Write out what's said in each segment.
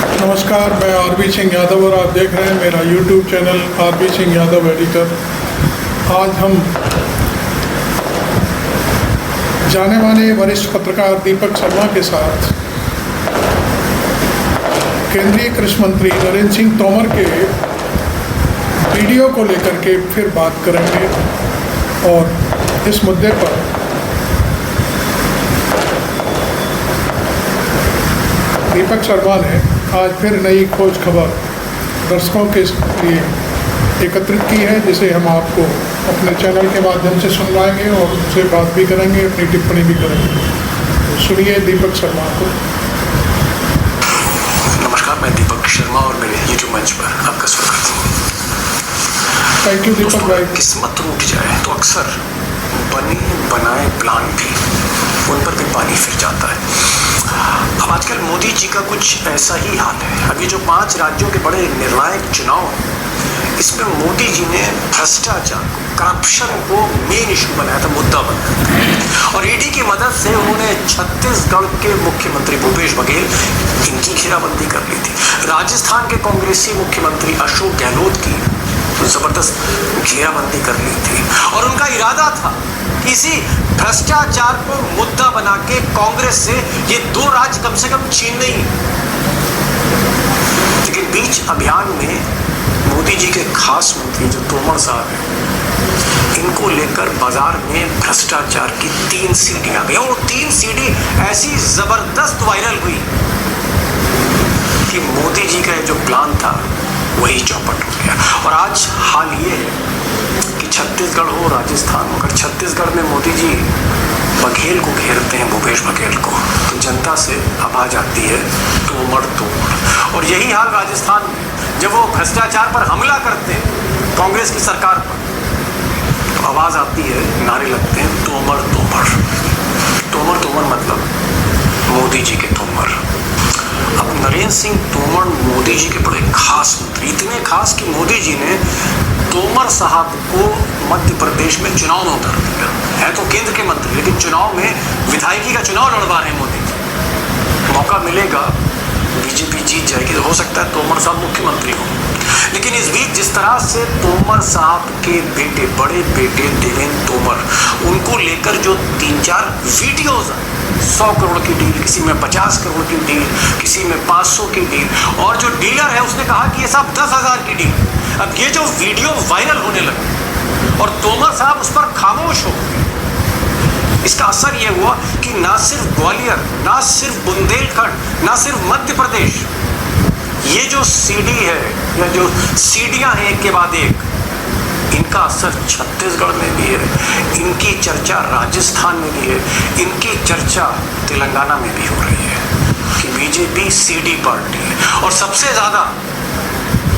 नमस्कार, मैं आरबी सिंह यादव और आप देख रहे हैं मेरा YouTube channel RB Singh Yadav editor. आज हम जाने माने वरिष्ठ पत्रकार दीपक शर्मा के साथ केंद्रीय कृषि मंत्री नरेंद्र सिंह तोमर के वीडियो को लेकर के फिर बात करेंगे और इस मुद्दे पर दीपक शर्मा ने आज फिर नई खोज खबर दर्शकों के लिए एकत्रित की है, जिसे हम आपको अपने चैनल के माध्यम से सुनवाएंगे और उनसे बात भी करेंगे, अपनी टिप्पणी भी करेंगे। तो सुनिए दीपक शर्मा को। नमस्कार, मैं दीपक शर्मा और मेरे यूट्यूब मंच पर आपका स्वागत है। थैंक यू दीपक भाई। किस्मत रूठ जाए तो अक्सर बने बनाए प्लान भी उन पर भी पानी फिर जाता है। अब आजकल मोदी जी का कुछ ऐसा ही हाल है। अभी जो 5 राज्यों के बड़े निर्णायक चुनाव हैं, इसमें मोदी जी ने भ्रष्टाचार को, करप्शन को मेन इशू बनाया था, मुद्दा बनाया था। और ईडी की मदद से उन्होंने छत्तीसगढ़ के मुख्यमंत्री भूपेश बघेल इनकी घेराबंदी कर ली थी। राजस्थान के कांग्रेसी मुख्यमंत्री अशोक गहलोत की जबरदस्त घेराबंदी कर ली थी। और उनका इरादा था इसी भ्रष्टाचार को मुद्दा बना के कांग्रेस से ये 2 राज्य कम से कम छीनने ही। लेकिन बीच अभियान में मोदी जी के खास मंत्री जो तोमर साहब हैं, इनको लेकर बाजार में भ्रष्टाचार की 3 सीडी आ गई और 3 सीडी ऐसी जबरदस्त वायरल हुई कि मोदी जी का जो प्लान था वही चौपट हो गया। और आज हाल ये है कि छत्तीसगढ़ हो, राजस्थान हो, अगर छत्तीसगढ़ में मोदी जी बघेल को घेरते हैं, भूपेश बघेल को, तो जनता से आवाज आती है तोमर तोमर। और यही हाल राजस्थान में, जब वो भ्रष्टाचार पर हमला करते हैं कांग्रेस की सरकार पर, तो आवाज आती है, नारे लगते हैं तोमर तोमर। तोमर तोमर मतलब मोदी जी के तोमर। अब नरेंद्र सिंह तोमर मोदी जी के बड़े खास मंत्री, इतने खास कि मोदी जी ने तोमर साहब को मध्य प्रदेश में चुनाव में उतार दिया। है तो केंद्र के मंत्री, लेकिन चुनाव में विधायकी का चुनाव लड़वा रहे हैं मोदी जी। मौका मिलेगा, बीजेपी जीत जाएगी तो हो सकता है तोमर साहब मुख्यमंत्री हो। लेकिन इस बीच जिस तरह से तोमर साहब के बेटे, बड़े बेटे देवेंद्र तोमर, उनको लेकर जो 3-4 वीडियोज 100 करोड़ की डील, किसी में 50 करोड़ की डील, किसी में 500 की डील, और जो डीलर है उसने कहा कि ये सब 10,000 की डील। अब ये जो वीडियो वायरल होने लगे और तोमर साहब उस पर खामोश हो गए, इसका असर ये हुआ कि ना सिर्फ ग्वालियर, ना सिर्फ बुंदेलखंड, ना सिर्फ मध्य प्रदेश, ये जो सीडी है या जो सीडियां हैं एक के बाद एक, इनका असर छत्तीसगढ़ में भी है, इनकी चर्चा राजस्थान में भी है, इनकी चर्चा तेलंगाना में भी हो रही है कि बीजेपी सीडी पार्टी है। और सबसे ज़्यादा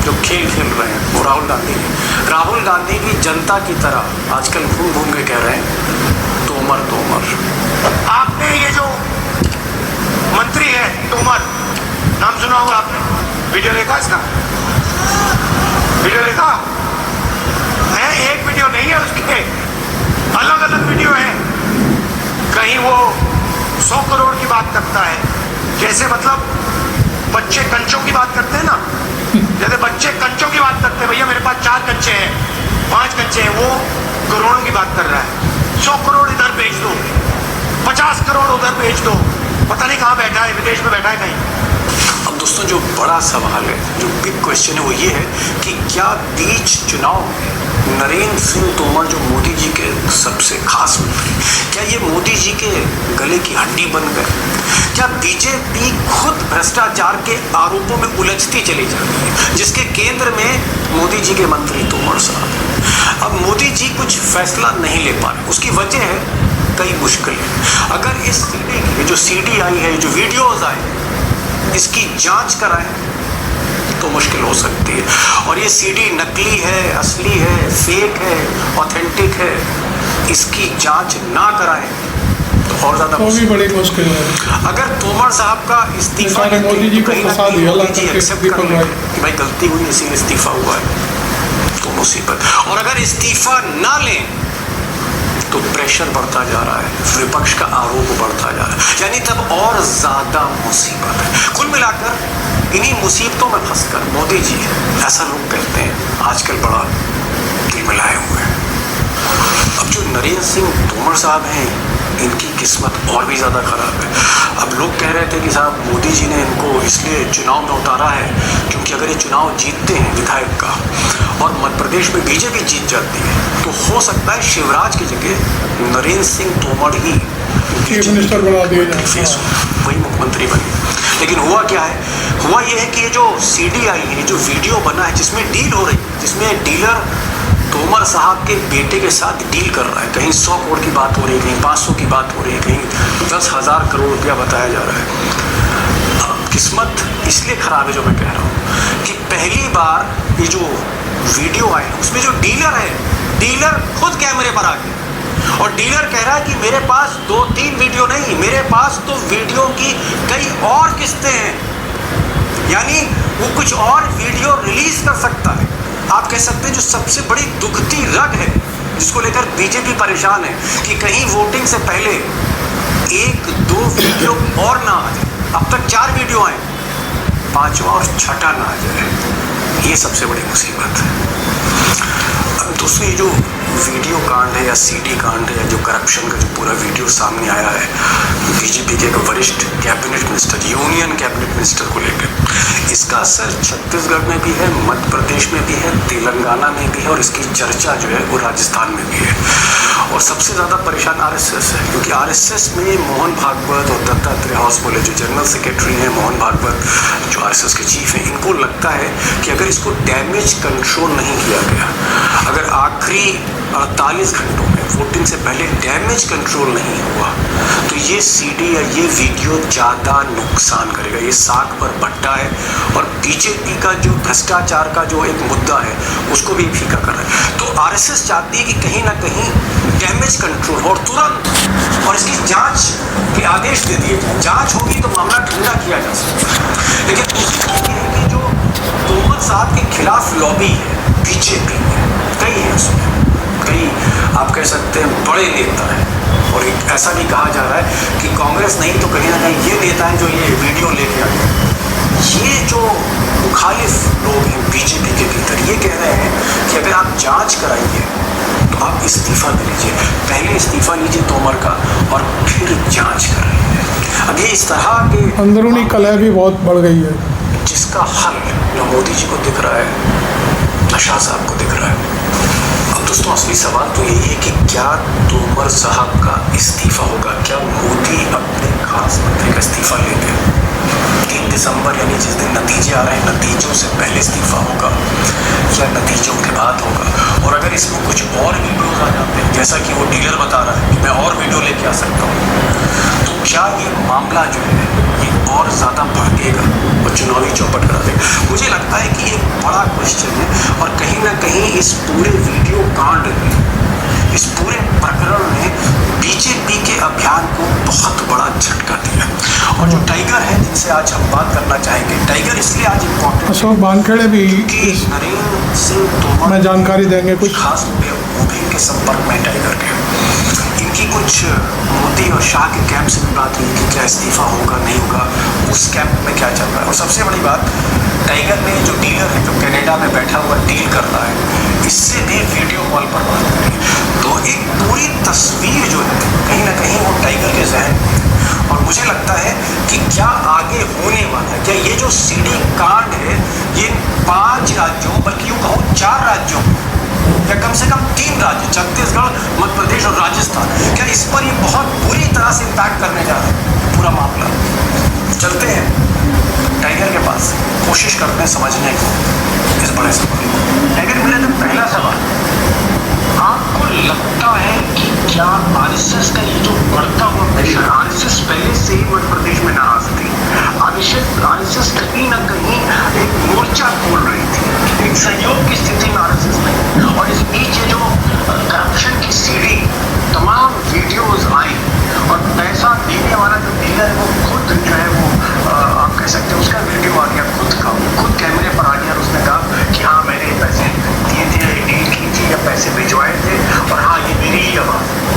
जो खेल खेल रहे हैं वो राहुल गांधी है। राहुल गांधी भी जनता की तरह आजकल घूम घूम के कह रहे हैं तोमर तोमर। आपने ये जो मंत्री है तोमर, नाम सुना होगा आपने, वीडियो देखा इसका? वीडियो देखा है? एक वीडियो नहीं है, उसके अलग अलग वीडियो है। कहीं वो 100 करोड़ की बात करता है, जैसे मतलब बच्चे कंचों की बात करते हैं ना, जैसे बच्चे कंचों की बात करते हैं, भैया मेरे पास 4 कच्चे हैं, 5 कच्चे हैं, वो करोड़ों की बात कर रहा है। 100 करोड़ इधर भेज दो, 50 करोड़ उधर भेज दो, पता नहीं कहाँ बैठा है, विदेश में बैठा है कहीं। अब दोस्तों जो बड़ा सवाल है, जो बिग क्वेश्चन है, वो ये है कि क्या बीच चुनाव में नरेंद्र सिंह तोमर जो मोदी जी के सबसे खास मंत्री, क्या ये मोदी जी के गले की हड्डी बन गए? क्या बीजेपी खुद भ्रष्टाचार के आरोपों में उलझती चली जा रही है, जिसके केंद्र में मोदी जी के मंत्री तोमर साहब? अब मोदी जी कुछ फैसला नहीं ले पा रहे, उसकी वजह है कई मुश्किलें। अगर इस सीडी की जो सीडी आई है, जो वीडियोज आए, इसकी जांच कराएं तो मुश्किल हो सकती है। और ये सीडी नकली है, असली है, फेक है, ऑथेंटिक है, इसकी जांच ना कराएं तो और ज्यादा बड़ी मुश्किल है। अगर तोमर साहब का इस्तीफा मोदी जी को फंसा दिया कि भाई गलती हुई इसीलिए इस्तीफा हुआ है, तो मुसीबत। और अगर इस्तीफा ना लें तो प्रेशर बढ़ता जा रहा है, विपक्ष का आरोप बढ़ता जा रहा है, यानी तब और ज्यादा मुसीबत है। कुल मिलाकर इन्हीं मुसीबतों में फंसकर मोदी जी, ऐसा लोग कहते हैं, आजकल बड़ा दिल मिलाए हुए हैं। अब जो नरेंद्र सिंह तोमर साहब हैं, इनकी किस्मत और भी ज़्यादा ख़राब है। अब लोग कह रहे थे कि साहब मोदी जी ने इनको इसलिए चुनाव में उतारा है क्योंकि अगर ये चुनाव जीतते हैं विधायक का और मध्य प्रदेश में बीजेपी जीत जाती है तो हो सकता है शिवराज की जगह नरेंद्र सिंह तोमर ही चीफ मिनिस्टर बना दिया जाए, वही मुख्यमंत्री बने। लेकिन हुआ क्या है, हुआ ये है कि ये जो सीडी आई है, जो वीडियो बना है जिसमें डील हो रही है, जिसमें डीलर तोमर साहब के बेटे के साथ डील कर रहा है, कहीं 100 करोड़ की बात हो रही है, कहीं 500 की बात हो रही है, कहीं 10,000 करोड़ रुपया बताया जा रहा है। अब किस्मत इसलिए खराब है जो मैं कह रहा हूँ कि पहली बार ये जो वीडियो आई उसमें जो डीलर है, डीलर खुद कैमरे पर आ गया और डीलर कह रहा है कि मेरे पास 2-3 वीडियो नहीं, मेरे पास तो वीडियो की कई और किस्तें हैं, यानी वो कुछ और वीडियो रिलीज कर सकता है। आप कह सकते हैं जो सबसे बड़ी दुखती रग है जिसको लेकर बीजेपी परेशान है कि कहीं वोटिंग से पहले 1-2 वीडियो और ना आ जाए। अब तक 4 वीडियो आए, 5वां और 6ठा ना आ जाए, ये सबसे बड़ी मुसीबत है। अब दोस्तों ये जो वीडियो कांड है या सीडी कांड है या जो करप्शन का जो पूरा वीडियो सामने आया है बीजेपी के एक वरिष्ठ cabinet minister, union cabinet minister को लेकर, इसका असर छत्तीसगढ़ में भी है, मध्य प्रदेश में भी है, तेलंगाना में भी है और इसकी चर्चा जो है वो राजस्थान में भी है। और सबसे ज़्यादा परेशान आरएसएस है क्योंकि आरएसएस में मोहन भागवत और दत्तात्रेय हॉस्पिटल जो जनरल सेक्रेटरी हैं, मोहन भागवत जो आरएसएस के चीफ हैं, इनको लगता है कि अगर इसको डैमेज कंट्रोल नहीं किया गया, अगर आखिरी 48 घंटों में वोटिंग से पहले डैमेज कंट्रोल नहीं हुआ तो ये सीडी या ये वीडियो ज़्यादा नुकसान करेगा। ये साग पर भट्टा है और बीजेपी का जो भ्रष्टाचार का जो एक मुद्दा है उसको भी फीका कर रहा है। तो आरएसएस चाहती है कि कहीं ना कहीं डैमेज कंट्रोल और तुरंत और इसकी जांच के आदेश दे दिए जाए। जांच होगी तो मामला ठंडा किया जा सकता है। लेकिन दूसरी बात यह है कि जो तोमर साहब के खिलाफ लॉबी है बीजेपी में, कई है उसमें, कई आप कह सकते हैं बड़े नेता हैं और एक ऐसा भी कहा जा रहा है कि कांग्रेस नहीं तो कहीं ना कहीं ये नेता हैं जो ये वीडियो लेके आए। ये जो मुखालिफ लोग हैं बीजेपी के भीतर ये कह रहे हैं कि अगर आप जांच कराइए तो आप इस्तीफा दे लीजिए, पहले इस्तीफा लीजिए तोमर का और फिर जांच कराइए। अब ये इस तरह के अंदरूनी कलह भी बहुत बढ़ गई है जिसका हल न मोदी जी को दिख रहा है न शाह साहब को दिख रहा है। अब दोस्तों असली सवाल तो यही है कि क्या तोमर साहब का इस्तीफा होगा, क्या मोदी अपने खास मंत्री का इस्तीफा लेंगे 3 दिसंबर यानी जिस दिन नतीजे आ रहे हैं नतीजों से पहले इस्तीफा होगा या नतीजों के बाद होगा। और अगर इसमें कुछ और वीडियोज आ जाते हैं जैसा कि वो डीलर बता रहा है कि मैं और वीडियो लेके आ सकता हूँ तो क्या ये मामला जो है ये और ज़्यादा भड़केगा और चुनावी चौपट करा देगा। मुझे लगता है कि एक बड़ा क्वेश्चन है और कहीं ना कहीं इस पूरे वीडियो कांड में, इस पूरे प्रकरण ने बीजेपी के अभियान को बहुत बड़ा झटका दिया। और जो टाइगर है जिनसे आज हम बात करना चाहेंगे, टाइगर इसलिए आज इम्पोर्टेंट अशोक वानखेड़े भी इस नरेंद्र सिंह तोमर में जानकारी देंगे कुछ खास मुखबिर के संपर्क में टाइगर के। इनकी कुछ मोदी और शाह के कैंप से भी बात हुई कि क्या इस्तीफा होगा नहीं होगा, उस कैंप में क्या चल रहा है। और सबसे बड़ी बात टाइगर ने जो डीलर है जो कनाडा में बैठा हुआ डील कर रहा है इससे भी वीडियो कॉल पर बात करें तो एक पूरी तस्वीर जो है कहीं ना कहीं वो टाइगर के जहन में है। और मुझे लगता है कि क्या आगे होने वाला है, क्या ये जो सीडी कांड है ये 5 राज्यों बल्कि यूँ कहूँ 4 राज्यों या कम से कम 3 राज्य छत्तीसगढ़, मध्य प्रदेश और राजस्थान, क्या इस पर ये बहुत बुरी तरह से इम्पैक्ट करने जा रहा है पूरा मामला। चलते हैं टाइगर के पास, कोशिश करते हैं समझने की इस बड़े सवाल को। टाइगर मेरा तो पहला सवाल, आपको लगता है कि क्या आरएसएस का ये जो बढ़ता हुआ प्रेशर, आरएसएस पहले से ही मध्य प्रदेश में नाराज थी, आरएसएस कहीं ना कहीं एक मोर्चा खोल रही थी, एक सहयोग की स्थिति में आरएसएस में, और इस बीच ये जो करप्शन की सीढ़ी तमाम वीडियोज आई और पैसा देने वाला जो डीलर है वो खुद जो है वो आप कह सकते हैं उसका वीडियो आ गया खुद कैमरे पर आ गया और उसने कहा कि हाँ मैंने पैसे दिए थे, डील की थी या पैसे भिजवाए थे और हाँ ये मेरी ही आवाज़ है।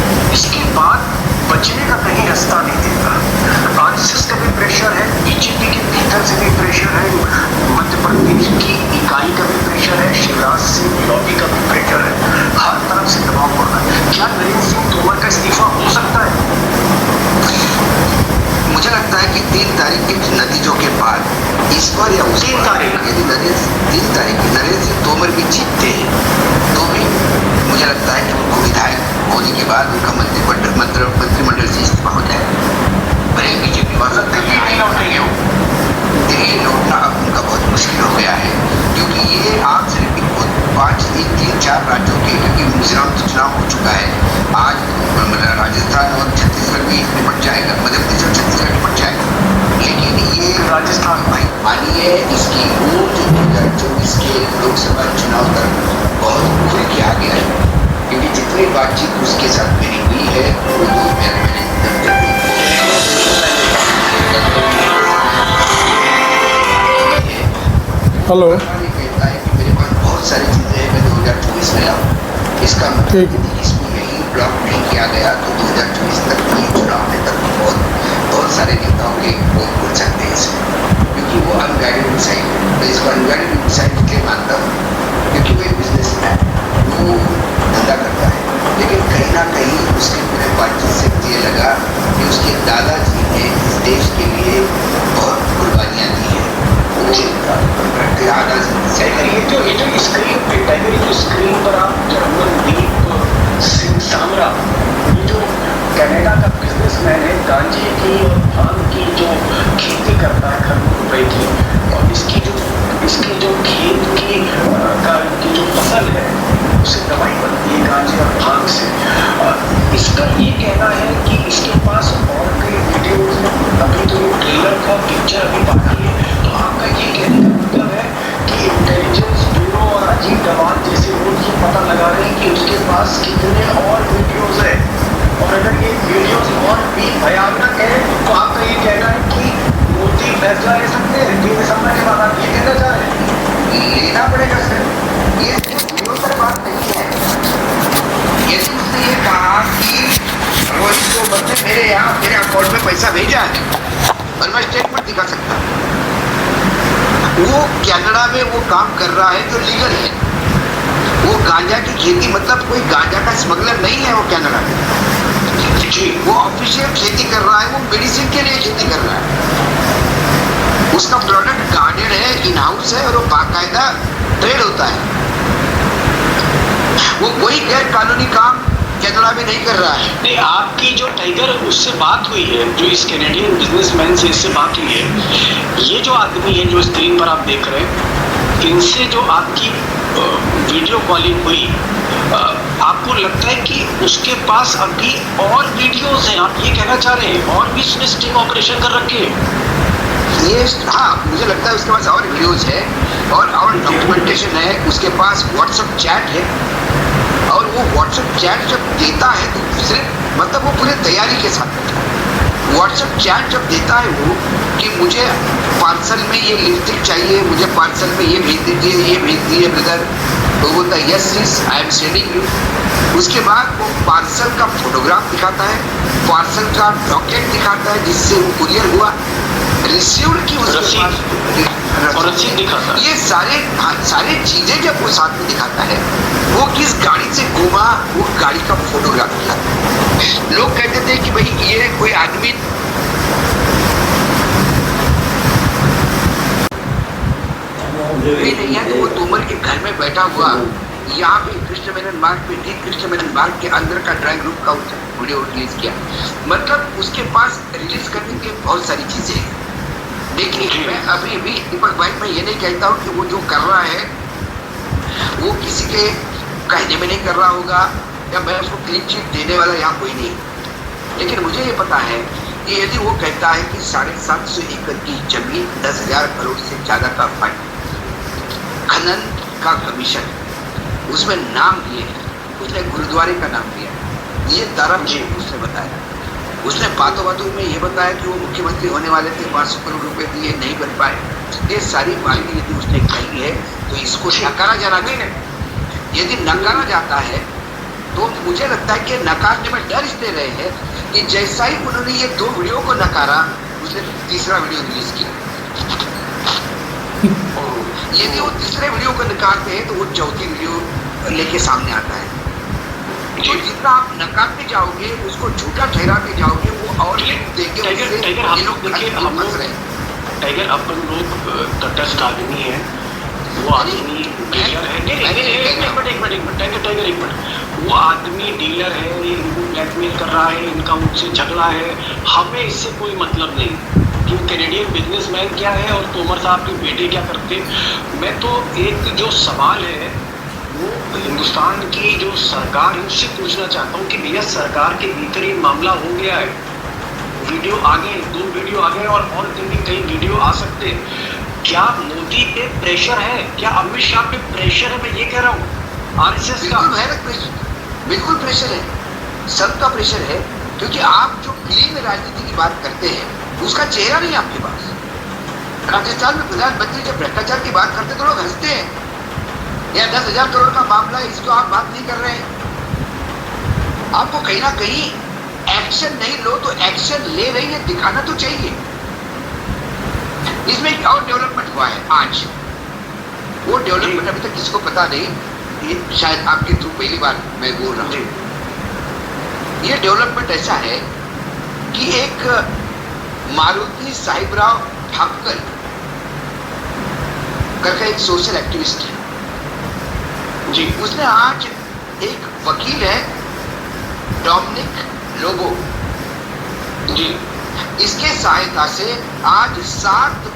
इस बार या उस 3 तारीख। यदि 3 तारीख नरेंद्र सिंह तोमर भी जीतते हैं तो भी मुझे लगता है कि उनको विधायक होने के बाद उनका मंत्रिमंडल से इस्तीफा हो जाए। भले बीजेपी वाला नहीं लौटेंगे वो। दिल्ली लौटना अब उनका बहुत मुश्किल हो गया है, क्योंकि ये आप सिर्फ 3-4 राज्यों के, क्योंकि मिजोरम तो चुनाव हो चुका है, आज राजस्थान और छत्तीसगढ़ भी निपट जाएगा, मध्य प्रदेश और छत्तीसगढ़ निपट जाएगा। लेकिन ये राजस्थान मानिए इसकी वोट 2024 के लोकसभा चुनाव तक बहुत खुल के आ गया है, क्योंकि जितनी बातचीत उसके साथ मेरी हुई है वो मैंने हेलो, कहता है कि मेरे पास बहुत सारी चीज़ें हैं, मैं 2024 में लाऊँ। इसका मतलब ठीक। यदि इसको यही ब्लॉक नहीं किया गया तो 2024 तक ये चुनाव में तक बहुत सारे नेताओं के वोट उड़ सकते हैं इसमें, क्योंकि वो अनगाइडेड डिसाइड है। मैं इसको अनगाइडेड डिसाइड इसलिए मानता हूँ क्योंकि वो एक बिजनेस मैन, वो धंधा करता है, लेकिन कहीं ना कहीं उसके पूरे बातचीत से मुझे लगा कि उसके दादाजी ने इस देश के लिए बहुत कुर्बानियाँ दी हैं। ये जो स्क्रीन पे टाइगर, जो स्क्रीन पर आप जर्मनदीप सिंह सामरा, ये जो कनाडा का बिजनेसमैन है, गांजे की और भांग की जो खेती करता है खरबों रुपए की, और इसकी जो खेत की जो फसल है उससे दवाई बनती है गांजे और भांग से। इसका ये कहना है कि इसके पास और कई वीडियोज, अभी तो ट्रेलर का पिक्चर अभी बाकी है, तो आपका ये कहने का मतलब है कि इंटेलिजेंस ब्यूरो और अजीत डोभाल जैसे लोग ये पता लगा रहे हैं कि उसके पास कितने और वीडियोज है, और अगर ये वीडियोज और भी भयानक है तो आपका ये कहना है कि मोदी फैसला ले सकते हैं 3 दिसंबर के बाद, आप ये कहना चाह रहे हैं? लेना पड़ेगा सर, ये वीडियो पर बात नहीं है। यदि उसने ये कहा कि रोहित को बदले मेरे अकाउंट में पैसा भेजा है और मैं स्टेटमेंट दिखा सकता हूँ, वो कनाडा में वो काम कर रहा है जो लीगल है, वो गांजा की खेती, मतलब कोई गांजा का स्मगलर नहीं है वो कनाडा में जी, वो ऑफिशियल खेती कर रहा है, वो मेडिसिन के लिए खेती कर रहा है, उसका प्रोडक्ट गार्डेड है, इन हाउस है, और वो बाकायदा ट्रेड होता है, वो कोई गैर कानूनी काम कनाडा में नहीं कर रहा है। नहीं, आपकी जो टाइगर उससे बात हुई है, जो इस कैनेडियन बिजनेसमैन से इससे बात हुई है, ये जो आदमी है जो स्क्रीन पर आप देख रहे हैं, इनसे जो आपकी वीडियो कॉलिंग हुई, आपको लगता है कि उसके पास अभी और वीडियोस हैं, आप ये कहना चाह रहे हैं, और भी इसने स्टिंग ऑपरेशन कर रखे हैं? ये हाँ, मुझे लगता है उसके पास और वीडियोस है और डॉक्यूमेंटेशन है, उसके पास व्हाट्सएप चैट है, और वो व्हाट्सएप चैट जब देता है तो दूसरे, मतलब वो पूरे तैयारी के साथ देता है। व्हाट्सएप चैट जब देता है वो कि मुझे पार्सल में ये लिपस्टिक चाहिए, मुझे पार्सल में ये भेज दीजिए, ये भेज दीजिए ब्रदर, तो वो बोलता है yes yes I am sending you. उसके बाद वो पार्सल का फोटोग्राफ दिखाता है, पार्सल का डॉक्यूमेंट दिखाता है जिससे वो कुरियर हुआ, रिसीव्ड की उसके पास रसीद दिखाता है। ये सारे चीजें जब वो साथ में दिखाता है, वो किस गाड़ी से घूमा, वो गाड़ी का फोटोग्राफ दिखाता है। लोग कहते थे कि भाई ये कोई आदमी नहीं है, तो वो तोमर के घर में बैठा हुआ, यहाँ पे कृष्ण मेनन मार्ग पे ठीक कृष्ण मेनन मार्ग के अंदर का ड्राइंग रूम का वीडियो रिलीज किया, मतलब उसके पास रिलीज करने की बहुत सारी चीजें हैं। देखिए, मैं अभी भी दीपक भाई, मैं ये नहीं कहता हूँ कि वो जो कर रहा है वो किसी के कहने में नहीं कर रहा होगा, या मैं उसको क्लीन चिट देने वाला यहाँ कोई नहीं, लेकिन मुझे ये पता है कि यदि वो कहता है कि 750 एकड़ की जमीन, 10,000 करोड़ से ज़्यादा का फंड, खनन का कमीशन, उसमें नाम दिए हैं, उसने गुरुद्वारे का नाम दिया है, ये तरफ जी उसने बताया, उसने बातों में ये बताया कि वो मुख्यमंत्री होने वाले थे, 500 करोड़ रुपए दिए, नहीं बन पाए। ये सारी बातें यदि उसने कही है तो इसको नकारा जाना नहीं, यदि नकारा जाता है तो मुझे लगता है कि नकारने में डर इसलिए रहे हैं कि जैसा ही उन्होंने ये 2 वीडियो को नकारा, उसने तीसरा वीडियो रिलीज किया। यदि वो तीसरे वीडियो को नकारते हैं तो वो चौथी वीडियो लेके सामने आता है। तो जितना आप नकारते जाओगे, उसको झूठा ठहराते जाओगे, वो और देंगे। टाइगर अपन लोग तटस्थ आदमी है, वो आदमी डीलर है। एक मिनट टाइगर एक मिनट, वो आदमी डीलर है, इनको ब्लैकमेल कर रहा है, इनका उनसे झगड़ा है, हमें इससे कोई मतलब नहीं कि कैनेडियन बिजनेसमैन क्या है और तोमर साहब के बेटे क्या करते। मैं तो एक जो सवाल है वो हिंदुस्तान की जो सरकार है उससे पूछना चाहता हूँ कि भैया सरकार के भीतर ये मामला हो गया है, वीडियो आ गए, 2 वीडियो आ गए और कई वीडियो आ सकते हैं, क्या मोदी पे प्रेशर है, क्या अमित शाह पे प्रेशर है? मैं ये कह रहा हूँ आरएसएस का बिल्कुल प्रेशर है, सबका प्रेशर है, क्योंकि आप जो क्लीन राजनीति की बात करते हैं उसका चेहरा नहीं आपके पास। राजस्थान में प्रधानमंत्री जब भ्रष्टाचार की बात करते तो लोग हंसते हैं, या 10,000 करोड़ का मामला है इसको आप बात नहीं कर रहे हैं। आपको कहीं ना कहीं एक्शन नहीं लो तो एक्शन ले रही है दिखाना तो चाहिए। इसमें एक और डेवलपमेंट हुआ है आज, वो डेवलपमेंट अभी तक किसी को पता नहीं, ये शायद आपके थ्रू पहली बार मैं बोल रहा हूँ। ये डेवलपमेंट ऐसा है कि एक मारुति साहिबराव ठाकर करके एक सोशल एक्टिविस्ट है जी, उसने आज एक वकील है डोमिनिक लोबो जी, इसके सहायता से आज 7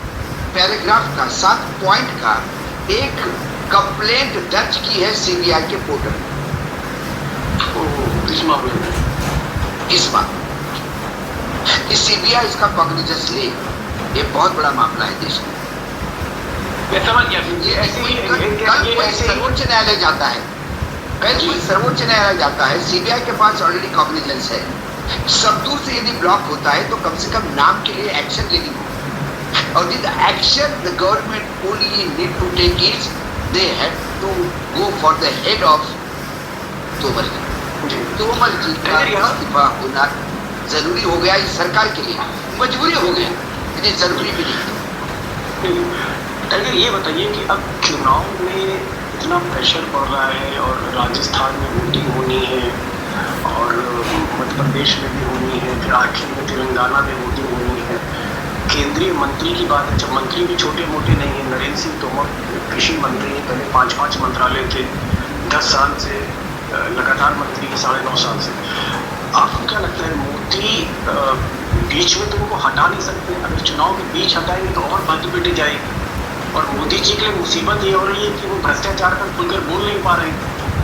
पैराग्राफ का 7 पॉइंट का एक कंप्लेंट दर्ज की है सीबीआई के पोर्टल इस मामले में। इस बात सीबीआई इसका कॉग्निजेंस ले, ये बहुत बड़ा मामला है देश में। मैं समझ गया। ये ऐसे ही कल कोई सर्वोच्च न्यायालय जाता है, कल कोई सर्वोच्च न्यायालय जाता है, सीबीआई के पास ऑलरेडी कॉग्निजेंस है, शब्दों से यदि ब्लॉक होता है तो कम से कम नाम के लिए एक्शन लेनी होगी। और with action the government only need to take is they have to go for the head of Tomar ji. Tomar ji का इस्तीफा होना जरूरी हो गया इस सरकार के लिए, मजबूरी हो गया, लेकिन जरूरी भी नहीं। टाइगर ये बताइए कि अब चुनाव में इतना प्रेशर पड़ रहा है और राजस्थान में वोटिंग होनी है और मध्य प्रदेश में भी होनी है, फिर आखिर में तेलंगाना में वोटिंग होनी है, केंद्रीय मंत्री की बात है, जब मंत्री भी छोटे मोटे नहीं है, नरेंद्र सिंह तोमर कृषि मंत्री हैं, पहले 5-5 मंत्रालय थे, 10 साल से लगातार मंत्री हैं, 9.5 साल से। आपको क्या लगता है मोदी बीच में तो उनको हटा नहीं सकते, अगर चुनाव के बीच हटाएंगे तो और बातें पिटी जाएगी, और मोदी जी के लिए मुसीबत ये हो रही है कि वो भ्रष्टाचार पर खुलकर बोल नहीं पा रहे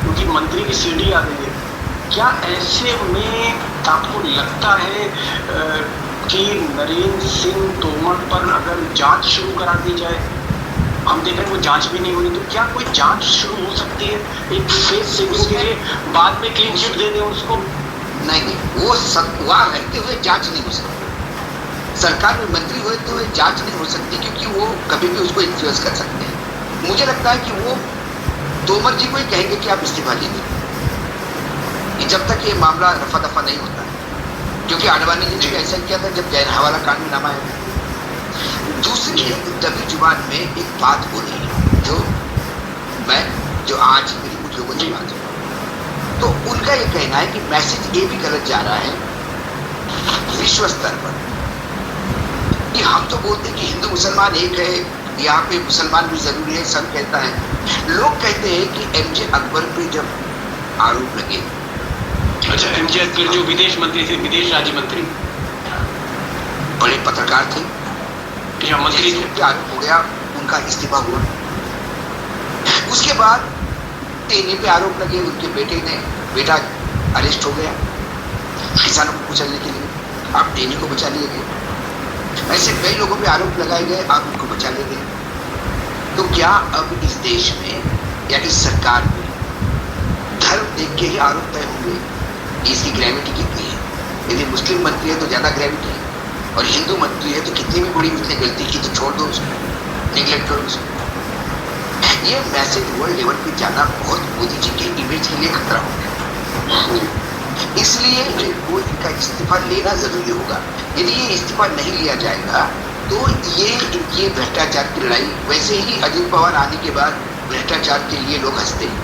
क्योंकि मंत्री की सीढ़ी आ गई है। क्या ऐसे में आपको लगता है कि नरेंद्र सिंह तोमर पर अगर जांच शुरू करा दी जाए, हम देख रहे हैं वो जांच भी नहीं हो रही, तो क्या कोई जांच शुरू हो सकती है एक फेस सेविंग के लिए, बाद में क्लीन चिट दे दें उसको? नहीं, वो वहाँ रहते हुए जांच नहीं हो सकती, सरकार में मंत्री हुए तो जांच नहीं हो सकती, क्योंकि वो कभी भी उसको इन्फ्लुएंस कर सकते हैं। मुझे लगता है कि वो तोमर जी को ही कहेंगे कि आप इस्तीफा दीजिए, जब तक ये मामला रफा दफा नहीं होता है, क्योंकि आडवाणी जी ने ऐसा किया था जब जैन हवाला कानून नामा है। दूसरी दबी जुबान में एक बात हो रही है जो आज मेरी कुछ लोगों से बात है, तो उनका ये कहना है कि मैसेज ये भी गलत जा रहा है विश्व स्तर पर कि हम तो बोलते हैं कि हिंदू मुसलमान एक है, यहाँ पे मुसलमान भी जरूरी है, सब कहता है। लोग कहते हैं कि एमजे अकबर पे जब आरोप लगे, अच्छा एमजे अकबर जो विदेश मंत्री थे, विदेश राज्य मंत्री, बड़े पत्रकार थे, मंत्री थे, आरोप हो गया, उनका इस्तीफा हुआ। उसके बाद टेनी पे आरोप लगे, उनके बेटा अरेस्ट हो गया किसानों को कुचलने के लिए, आप टेनी को बचा लिए गए। ऐसे कई लोगों पे आरोप लगाए गए, आप उनको बचा ले गए। तो क्या अब इस देश में या इस सरकार में धर्म देख के ही आरोप तय होंगे? इसकी ग्रेविटी कितनी है? यदि मुस्लिम मंत्री है तो ज्यादा ग्रेविटी है, और हिंदू मंत्री है तो कितनी भी बड़ी उसने गलती की तो छोड़ दो उसको, निगलेक्ट करो उसको। ये मैसेज वर्ल्ड लेवल पे जाना बहुत मोदी जी के इमेज के लिए खतरा हो गया, इसलिए वो इनका इस्तीफा लेना जरूरी होगा। यदि ये इस्तीफा नहीं लिया जाएगा तो ये इनकी भ्रष्टाचार की लड़ाई, वैसे ही अजित पवार आने के बाद भ्रष्टाचार के लिए लोग हंसते हैं,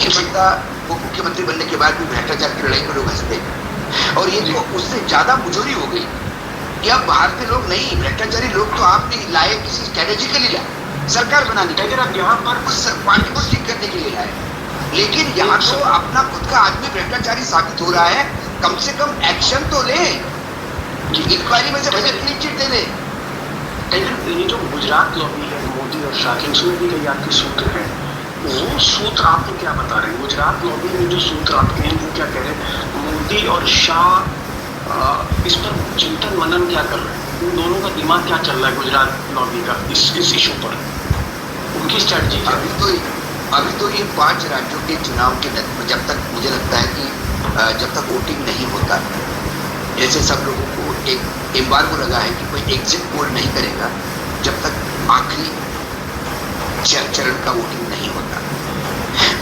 जनता वो मुख्यमंत्री बनने के बाद भी भ्रष्टाचार की लड़ाई में लोग हंसते हैं, और ये तो उससे ज्यादा मुजोरी हो गई कि अब बाहर के लोग नहीं, भ्रष्टाचारी लोग तो आपने लाए किसी स्ट्रेटेजी के लिए लाए, सरकार बनाने के लिए, अब यहाँ पर उस पार्टी को ठीक करने के लिए लाए। लेकिन यहाँ तो अपना खुद का आदमी भ्रष्टाचारी साबित हो रहा है, कम से कम एक्शन तो ले, इंक्वायरी में से बजट क्लीन चिट दे दे। लेकिन ये जो गुजरात लॉबी है, मोदी और शाह, इसमें भी कई आपके सूत्र हैं, वो सूत्र आपको क्या बता रहे हैं? गुजरात लॉबी में जो सूत्र आपके हैं वो क्या कह रहे हैं? मोदी और शाह इस पर चिंतन मनन क्या कर रहे हैं? उन दोनों का दिमाग क्या चल रहा है गुजरात लॉबी का इस इशू पर? उनकी स्ट्रैटेजी क्या है? अभी तो ये 5 राज्यों के चुनाव के जब तक मुझे लगता है कि जब तक वोटिंग नहीं होता, जैसे सब लोगों को एक एम्बार्गो लगा है कि कोई एग्जिट पोल नहीं करेगा जब तक आखिरी चरण का वोटिंग नहीं होता,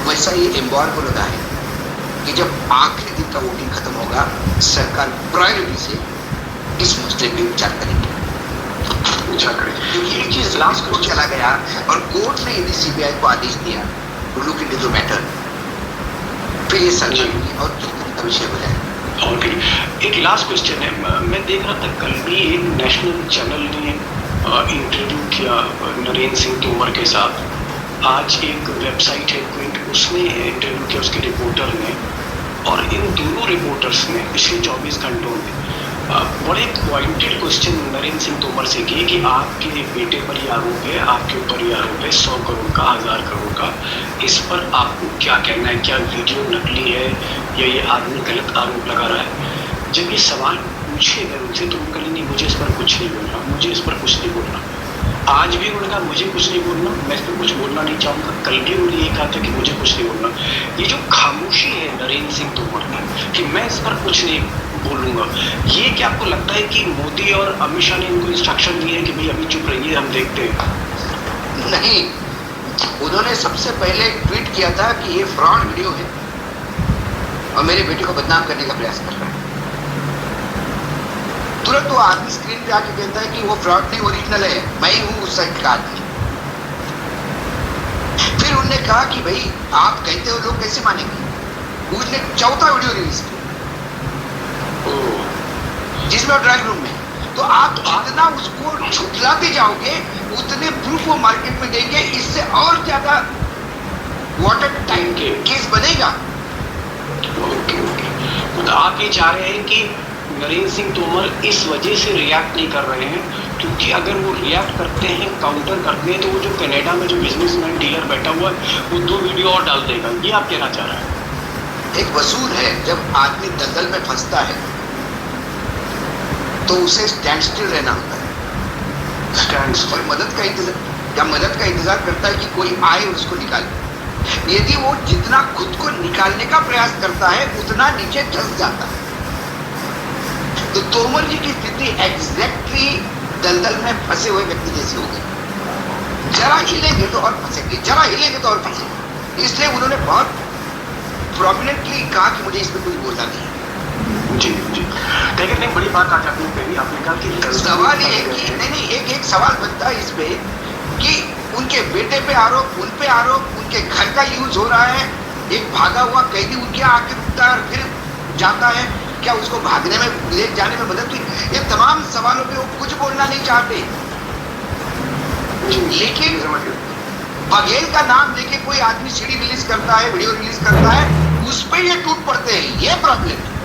वैसा ये एम्बार्गो लगा है कि जब आखिरी दिन का वोटिंग खत्म होगा, सरकार प्रायोरिटी से इस मसले पे विचार करेगी। क्योंकि एक चीज लास्ट कोर्ट चला गया और कोर्ट ने यदि सीबीआई को आदेश दिया to look into the matter, फिर ये सरकार और का विषय हो जाएगा। और फिर एक लास्ट क्वेश्चन है, मैं देख रहा था कल भी एक नेशनल चैनल ने इंटरव्यू किया नरेंद्र सिंह तोमर के साथ। आज एक वेबसाइट है क्विंट, उसने इंटरव्यू किया उसके रिपोर्टर ने, और इन दोनों रिपोर्टर्स ने पिछले 24 घंटों में बड़े पॉइंटेड क्वेश्चन नरेंद्र सिंह तोमर से किए कि आपके बेटे पर ये आरोप है, आपके ऊपर ये आरोप है 100 करोड़ का, 1000 करोड़ का, इस पर आपको क्या कहना है? क्या वीडियो नकली है या ये आदमी गलत आरोप लगा रहा है? जब ये सवाल पूछे गए उनसे तो उनका नहीं, मुझे इस पर कुछ नहीं बोलना, मुझे इस पर कुछ नहीं बोलना। आज भी उन्होंने कहा मुझे कुछ नहीं बोलना, मैं इस पर कुछ बोलना नहीं चाहूँगा। कल भी उन्होंने ये कहा था कि मुझे कुछ नहीं बोलना। ये जो खामोशी है नरेंद्र सिंह तोमर की कि मैं इस पर कुछ नहीं बोलूँगा, ये क्या आपको लगता है कि मोदी और अमित शाह ने इनको इंस्ट्रक्शन दिए है कि भाई अभी चुप रहिए, हम देखते हैं? नहीं, उन्होंने सबसे पहले ट्वीट किया था कि ये फ्रॉड वीडियो है और मेरे बेटे को बदनाम करने का प्रयास कर रहा है। तुरंत वो आदमी स्क्रीन पे आके कहता है कि वो फ्रॉड नहीं, ओरिजिनल है, मैं ही हूँ उस साइड का आदमी। फिर उन्होंने कहा कि भाई आप कहते हो, लोग कैसे मानेंगे? उसने चौथा वीडियो रिलीज किया जिसमें ड्राइंग रूम में, तो आप जितना उसको झुठलाते जाओगे उतने प्रूफ वो मार्केट में देंगे, इससे और ज्यादा वाटर टाइम के केस बनेगा। तो आप ये चाह रहे हैं कि नरेंद्र सिंह तोमर इस वजह से रिएक्ट नहीं कर रहे हैं क्योंकि अगर वो रिएक्ट करते हैं, काउंटर करते हैं, तो वो जो कनाडा में जो बिजनेसमैन डीलर बैठा हुआ है वो 2 वीडियो और डाल देगा, ये आप कहना चाह रहे हैं? एक वसूल है, जब आदमी दलदल में फंसता है तो उसे स्टैंड स्टिल रहना होता है, स्टैंड और मदद का इंतजार करता है कि कोई आए और उसको निकाले। यदि वो जितना खुद को निकालने का प्रयास करता है उतना नीचे धंस जाता है। तो तोमर जी की स्थिति एग्जैक्टली दलदल में फंसे हुए व्यक्ति जैसी हो गई, जरा हिलेंगे तो और फंसेंगे, जरा हिलेंगे तो और फंसेंगे। इसलिए उन्होंने बहुत प्रोमिनेंटली कहा कि मुझे इसमें कुछ बोलना नहीं है। जी जी, लेकिन एक बड़ी बात आज आपने कही, आपने कहा कि सवाल ये है कि नहीं एक सवाल बनता है इस पे कि उनके बेटे पे आरोप, उन पे आरोप, उनके घर का यूज हो रहा है, एक भागा हुआ कैदी उनके आके रुकता है और फिर जाता है, क्या उसको भागने में, ले जाने में मदद हुई? ये तमाम सवालों पे वो कुछ बोलना नहीं चाहते, लेकिन बघेल का नाम लेके कोई आदमी सीडी रिलीज करता है, वीडियो रिलीज करता है, उस पर ये टूट पड़ते हैं, ये प्रॉब्लम है।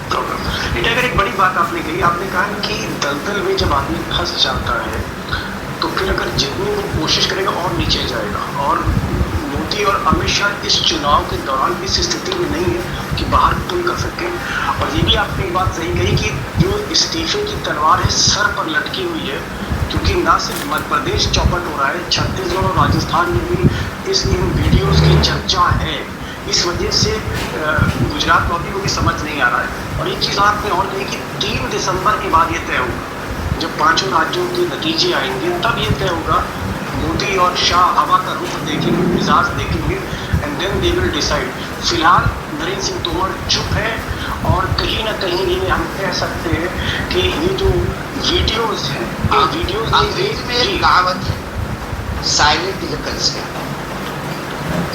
अगर एक बड़ी बात आपने कही, आपने कहा कि दलदल में जब आदमी फंस जाता है तो फिर अगर जितनी वो कोशिश करेगा और नीचे जाएगा, और मोदी और अमित शाह इस चुनाव के दौरान इस स्थिति में नहीं है कि बाहर पुल कर सके। और ये भी आपने एक बात सही कही कि जो इस्तीफे की तलवार है सर पर लटकी हुई है, क्योंकि ना सिर्फ मध्य प्रदेश चौपट हो रहा है, छत्तीसगढ़ और राजस्थान में भी इन वीडियोज़ की चर्चा है। इस वजह से गुजरात लॉबी को भी समझ नहीं आ रहा है। और एक चीज़ आपने और कही कि 3 दिसंबर के बाद ये तय होगा, जब 5 राज्यों के नतीजे आएंगे तब ये तय होगा। मोदी और शाह हवा का रुख देखेंगे, मिजाज देखेंगे, and then they will decide. फिलहाल नरेंद्र सिंह तोमर चुप है, और कहीं ना कहीं ये हम कह सकते हैं कि ये जो वीडियोज़ हैं, ये वीडियोज़ अंग्रेजी में एक कहावत है, silent is a consent.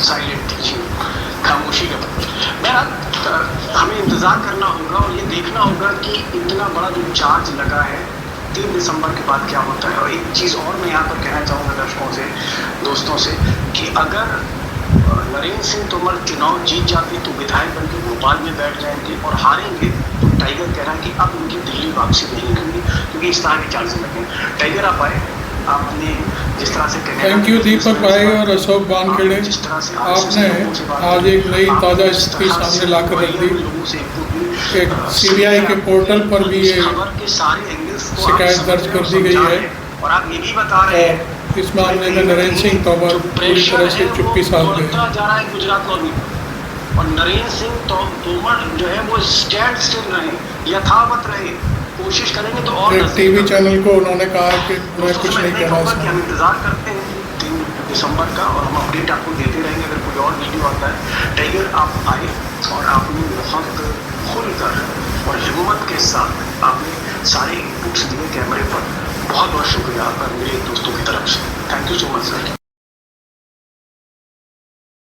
Silent थी, खामोशी का बहरहाल हमें इंतज़ार करना होगा और ये देखना होगा कि इतना बड़ा जो चार्ज लगा है 3 दिसंबर के बाद क्या होता है। और एक चीज़ और मैं यहाँ पर कहना चाहूँगा दर्शकों से, दोस्तों से, कि अगर नरेंद्र सिंह तोमर चुनाव जीत जाते तो विधायक बनकर भोपाल में बैठ जाएंगे, और हारेंगे तो टाइगर कह रहा है कि अब उनकी दिल्ली वापसी नहीं होगी क्योंकि इस तरह के चार्ज लगे। टाइगर आप आए, आपने जिस तरह से थैंक यू दीपक भाई और अशोक वानखेड़े, आपने आज एक नई ताज़ा स्थिति सामने लाकर रख दी। एक सीबीआई के पोर्टल पर भी ये शिकायत दर्ज कर दी गई है और आप ये भी बता रहे हैं इस मामले में नरेंद्र सिंह तोमर पूरी तरह से चुप्पी साध गए। जा रहा है गुजरात में और नरेंद्र सिंह तोमर जो है वो स्टैंड स्टिल रहे, यथावत रहे, कोशिश करेंगे तो और एक टीवी चैनल को उन्होंने कहा कि मैं कुछ नहीं कहना। हम इंतजार करते हैं 3 दिसंबर का और हम अपडेट आपको देते रहेंगे अगर कोई और वीडियो आता है। टाइगर आप आए और आपने बहुत खुलकर और हिम्मत के साथ आपने सारे इनपुट्स दिए कैमरे पर। बहुत बहुत शुक्रिया आपका मेरे दोस्तों की तरफ से। Thank you so much sir.